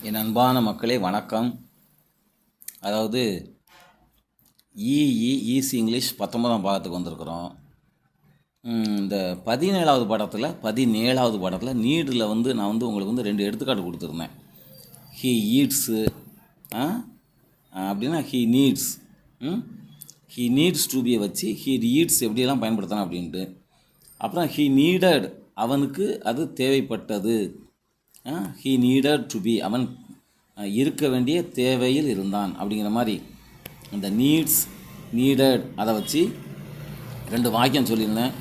என் அன்பான மக்களே வணக்கம். அதாவது ஈசி இங்கிலீஷ் 19ஆம் பாகத்துக்கு வந்திருக்கிறோம். இந்த 17வது பாடத்தில் நீடில் நான் உங்களுக்கு 2 எடுத்துக்காட்டு கொடுத்துருந்தேன். ஹீ ஈட்ஸு அப்படின்னா ஹீ நீட்ஸ் டு பியை வச்சு ஹீ ஈட்ஸ் எப்படியெல்லாம் பயன்படுத்தலாம் அப்படின்ட்டு. அப்புறம் ஹீ நீடட், அவனுக்கு அது தேவைப்பட்டது. ஹீ நீடட் டு பி, அவன் இருக்க வேண்டிய தேவையில் இருந்தான் அப்படிங்கிற மாதிரி இந்த நீட்ஸ் நீடட் அதை வச்சு 2 வாக்கியம் சொல்லியிருந்தேன்.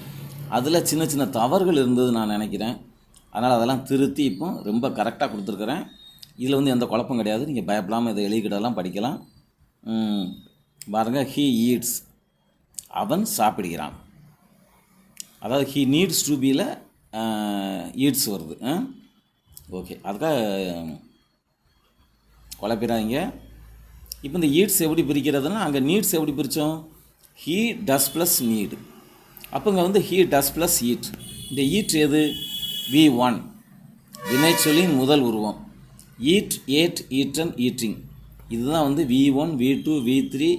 அதில் சின்ன சின்ன தவறுகள் இருந்தது நான் நினைக்கிறேன். அதனால் அதெல்லாம் திருத்தி இப்போ ரொம்ப கரெக்டாக கொடுத்துருக்குறேன். இதில் எந்த குழப்பம் கிடையாது. நீங்கள் பயப்படாமல் இதை எழுதிக்கிட்டெல்லாம் படிக்கலாம். பாருங்கள், ஹீ ஈட்ஸ், அவன் சாப்பிடுகிறான். அதாவது ஹீ நீட்ஸ் டு பியில் ஈட்ஸ் வருது. ஓகே, அதுக்காக குழப்பிடாதீங்க. இப்போ இந்த ஈட்ஸ் எப்படி பிரிக்கிறதுனா, அங்கே நீட்ஸ் எப்படி பிரித்தோம்? He does plus need. அப்போ இங்கே ஹீ டஸ் ப்ளஸ் ஈட். இந்த ஈட் எது? V1 வினைச்சொல்லின் முதல் உருவம். Eat, ate, eaten, eating. இதுதான் V1, V2, V3,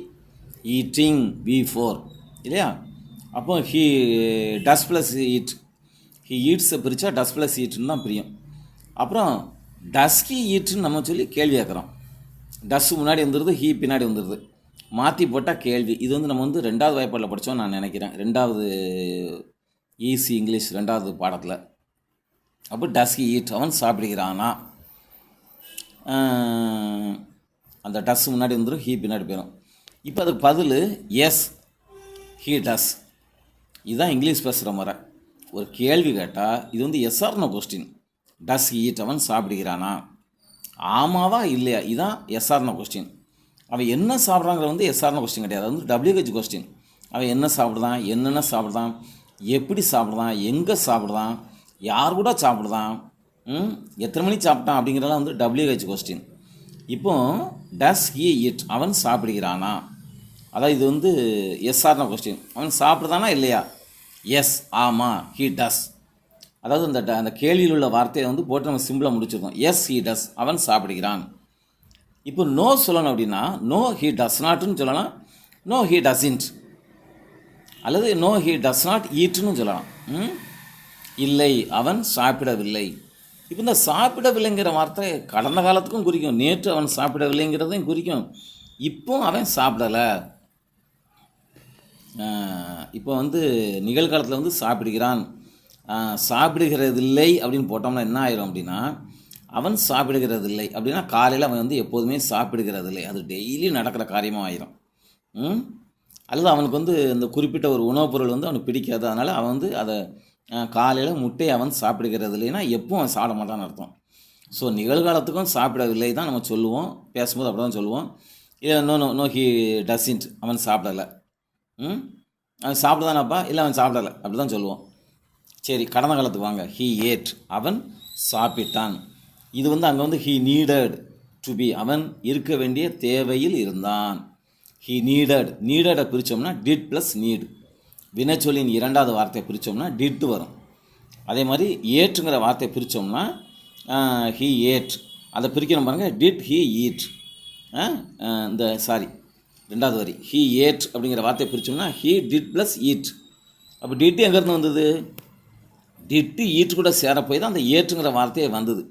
eating V4 இல்லையா? அப்போ he does plus eat, he ஈட்ஸை பிரித்தா டஸ் ப்ளஸ் ஈட்டுன்னு தான் பிரியும். அப்புறம் டஸ்கி ஈட்டுன்னு நம்ம சொல்லி கேள்வி கேட்குறோம். டஸ் முன்னாடி வந்துடுது, ஹீ பின்னாடி வந்துடுது. மாற்றி போட்டால் கேள்வி. இது நம்ம 2வது வாய்ப்பாடில் படித்தோம் நான் நினைக்கிறேன், 2வது ஈசி இங்கிலீஷ் 2வது பாடத்தில். அப்போ டஸ்கி ஈட், அவன் சாப்பிடுகிறானா. அந்த டஸ் முன்னாடி வந்துடும், ஹீ பின்னாடி போயிடும். இப்போ அதுக்கு பதில் எஸ், ஹீ டஸ். இதுதான் இங்கிலீஷ் பேசுகிற முறை. ஒரு கேள்வி கேட்டால் இது எஸ்ஆர்னோ கொஸ்டின். டஸ் ஈட், அவன் சாப்பிடுகிறானா, ஆமாவா இல்லையா, இதுதான் எஸ்ஆர்னோ கொஸ்டின். அவன் என்ன சாப்பிட்றாங்கிற எஸ்ஆர்னோ கொஸ்டின் கிடையாது, அது WH கொஸ்டின். அவன் என்ன சாப்பிடுதான், என்னென்ன சாப்பிடுதான், எப்படி சாப்பிடுதான், எங்கே சாப்பிடுதான், யார் கூட சாப்பிடுதான், எத்தனை மணிக்கு சாப்பிட்டான் அப்படிங்கிறதெல்லாம் WH கொஸ்டின். இப்போ டஸ் ஹீ ஈட், அவன் சாப்பிடுகிறானா, அதான் இது எஸ்ஆர்னோ கொஸ்டின். அவன் சாப்பிடுதானா இல்லையா? எஸ், ஆமாம், ஹீ டஸ். அதாவது அந்த கேள்வியில் உள்ள வார்த்தையை போட்டு நம்ம சிம்பிளாக முடிச்சிருக்கோம். எஸ், ஹீ டஸ், அவன் சாப்பிடுகிறான். இப்போ நோ சொல்லணும் அப்படின்னா, நோ ஹீ டஸ் நாட்னு சொல்லலாம், நோ ஹீ டஸ்இன்ட், அல்லது நோ ஹீ டஸ் நாட் ஈட்னு சொல்லலாம். இல்லை, அவன் சாப்பிடவில்லை. இப்போ இந்த சாப்பிடவில்லைங்கிற வார்த்தை கடந்த காலத்துக்கும் குறிக்கும், நேற்று அவன் சாப்பிடவில்லைங்கிறதையும் குறிக்கும், இப்போ அவன் சாப்பிடலை. இப்போ நிகழ்காலத்தில் சாப்பிடுகிறான், சாப்பிடுகிறதில்லை அப்படின்னு போட்டோம்னா என்ன ஆயிரும் அப்படின்னா, அவன் சாப்பிடுகிறதில்லை அப்படின்னா காலையில் அவன் எப்போதுமே சாப்பிடுகிறதில்லை, அது டெய்லி நடக்கிற காரியமாக ஆயிரும். அல்லது அவனுக்கு இந்த குறிப்பிட்ட ஒரு உணவுப் பொருள் அவனுக்கு பிடிக்காது, அதனால் அவன் அதை காலையில் முட்டையை அவன் சாப்பிடுகிறதில்லைன்னா எப்பவும் அவன் சாப்பிட மாட்டான்னு அர்த்தம். ஸோ நிகழ்காலத்துக்கும் சாப்பிடவில்லை தான் நம்ம சொல்லுவோம், பேசும்போது அப்படி தான் சொல்லுவோம். நோ நோ நோ ஹீ டஸ்இன்ட், அவன் சாப்பிடலை. அவன் சாப்பிடுதானாப்பா, இல்லை அவன் சாப்பிடலை, அப்படி தான் சொல்லுவோம். சரி, கடந்த காலத்துக்கு வாங்க. ஹீ ஏட், அவன் சாப்பிட்டான். இது அங்கே ஹீ நீடட் டு பி, அவன் இருக்க வேண்டிய தேவையில் இருந்தான். ஹீ நீடடை பிரித்தோம்னா டிட் ப்ளஸ் நீடு. வினைச்சொல்லின் 2வது வார்த்தையை பிரித்தோம்னா டிட் வரும். அதே மாதிரி ஏட்டுங்கிற வார்த்தையை பிரித்தோம்னா ஹீ ஏட். அதை பிரிக்கணும் பாருங்கள், டிட் ஹீ ஈட். இந்த 2வது வரி ஹீ ஏட் அப்படிங்கிற வார்த்தையை பிரித்தோம்னா ஹீ டிட் ப்ளஸ் ஈட். அப்போ டிட்டு எங்கேருந்து வந்தது? டிட்டு ஈட்டு கூட சேர போய் தான் அந்த ஏற்றுங்கிற வார்த்தையை வந்தது.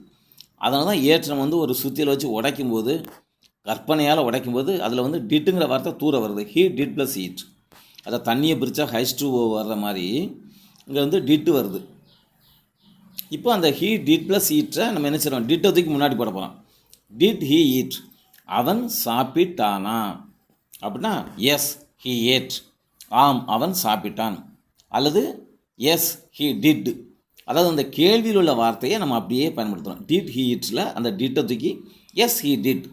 அதனால தான் ஏற்று நம்ம ஒரு சுத்தியில் வச்சு உடைக்கும்போது, கற்பனையால் உடைக்கும்போது அதில் டிட்டுங்கிற வார்த்தை தூர வருது. He did plus eat. அதை தண்ணியை பிரித்தா H2O வர்ற மாதிரி இங்கே டிட்டு வருது. இப்போ அந்த ஹீ டிட் ப்ளஸ் ஈட்டை நம்ம என்ன செய்கிறோம், டிட்டை தூக்கி முன்னாடி போட போகிறோம். டிட் ஹீ ஈட், அவன் சாப்பிட்டானா அப்படின்னா எஸ் ஹீ ஏட், ஆம் அவன் சாப்பிட்டான். அல்லது எஸ் ஹீ டிட், அதாவது அந்த கேள்வியில் உள்ள வார்த்தையை நம்ம அப்படியே பயன்படுத்துகிறோம். டிட் ஹீ ஈட்ஸில் அந்த டிட்டை தூக்கி எஸ் ஹீ டிட்,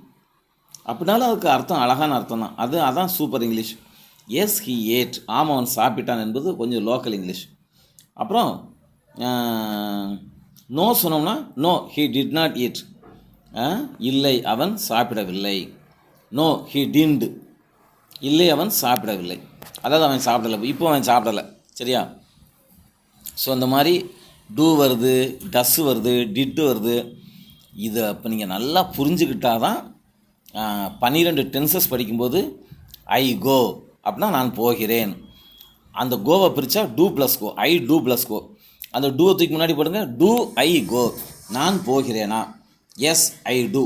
அப்படின்னாலும் அதுக்கு அர்த்தம் அழகான அர்த்தம் தான். அதான் super English. Yes he ate, ஆம் அவன் சாப்பிட்டான் என்பது கொஞ்சம் லோக்கல் இங்கிலீஷ். அப்புறம் நோ சொன்னோம்னா no he did not eat, இல்லை அவன் சாப்பிடவில்லை. நோ ஹீ டிண்ட், இல்லை அவன் சாப்பிடவில்லை, அதாவது அவன் சாப்பிடலை, இப்போ அவன் சாப்பிடலை. சரியா? ஸோ அந்த மாதிரி டூ வருது, டஸ் வருது, டிட்டு வருது. இதை இப்போ நீங்கள் நல்லா புரிஞ்சுக்கிட்டால் தான் 12 டென்சஸ் படிக்கும்போது ஐ கோ அப்படின்னா நான் போகிறேன். அந்த கோவை பிரித்தா do plus go, I do plus go. அந்த டூவை தூக்கி முன்னாடி போடுங்க, டூ ஐ கோ, நான் போகிறேனா, yes I do,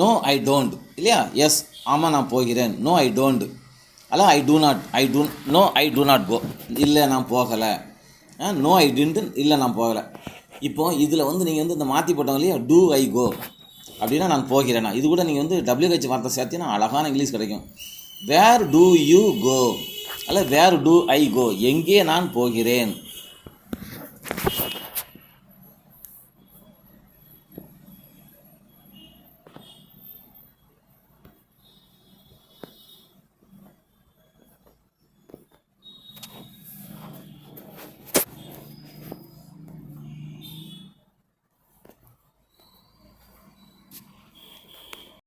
no I don't, இல்லையா? எஸ் ஆமாம் நான் போகிறேன், நோ ஐ டோன்ட், அல்ல I do not, no I do not go, இல்லை நான் போகலை, நோ ஐ டின்ட்டு, இல்லை நான் போகலை. இப்போது இதில் வந்து நீங்கள் வந்து இந்த மாற்றி போட்டோம் இல்லையா, டூ ஐ கோ அப்படின்னா நான் போகிறேனா, இது கூட நீங்கள் வந்து WH வார்த்தை சேர்த்தீங்கன்னா அழகான இங்கிலீஷ் கிடைக்கும். வேர் டூ யூ கோ, அல்ல வேர் டூ ஐ கோ, எங்கே நான் போகிறேன்.